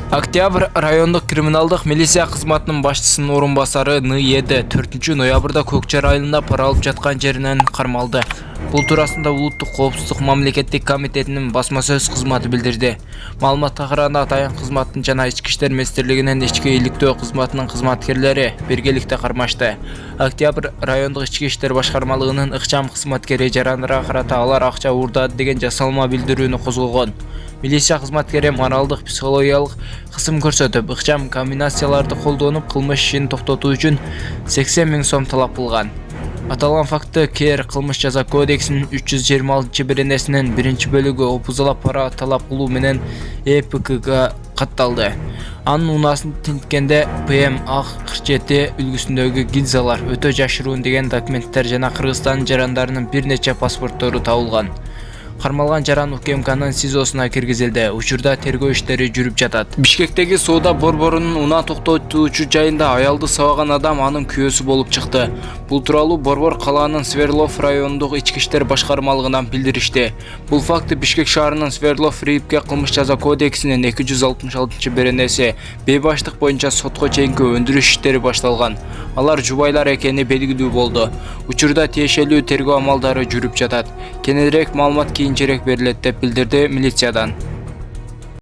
Октябрь райондық криминалдық милиция қызматының башчысынын орун басары Н.Е.Д. 4 ноябрда Көкчар айылында пара алып жаткан жеринен кармалды. Бул туурасында Улуттук коопсуздук мамлекеттик комитетинин басма-сөз кызматы билдирди. Маалыматка караганда атайын кызматтын жана Ички иштер министрлигинин ички иликтөө кызматынын кызматкерлери биргеликте кармашты. Октябрь райондук ички иштер башкармалыгынын ыкчам кызматкери жарандыра карата алар акча уурдады деген жасалма билдирүүнү козгогон. Милиция кызматкери моралдык психологиялык кысым көрсөтүп, ыкчам комбинацияларды колдонуп, кылмыш ишин токтотуу үчүн 80 000 сом талап кылган. Аталган факты КР кылмыш жаза кодексинин 326-беренесинин 1-бөлүгү опузалап пара талап кылуу менен ЭПКга катталды. Анын унаасын тинткенде ПМ ак 47 үлгүсүндөгү гильзалар, өтө жашыруун деген документтер жана Кыргызстан жарандарынын бир нече паспорттору табылган. Кармалган жаран УКМКнын СИЗОсуна киргизилди. Учурда тергөө иштери жүрүп жатат. Бишкектеги соода борборунун унаа токтотуучу жайында аялды сабаган адам анын күйөөсү болуп чыкты. Бул тууралуу Борбор калаанын Сверлов райондук ички иштер башкармалыгынан билдиришти. Бул факты Бишкек шаарынын Сверлов РИИПке кылмыш жаза кодексинин 266-беренеси бейбаштык боюнча сотко чейинки өндүрүш иштери башталган. Алар жубайлар экени белгилүү болду. Учурда тиешелүү тергөө амалдары жүрүп жатат. Кененирээк маалымат кийинчерээк берилет деп билдирди милициядан.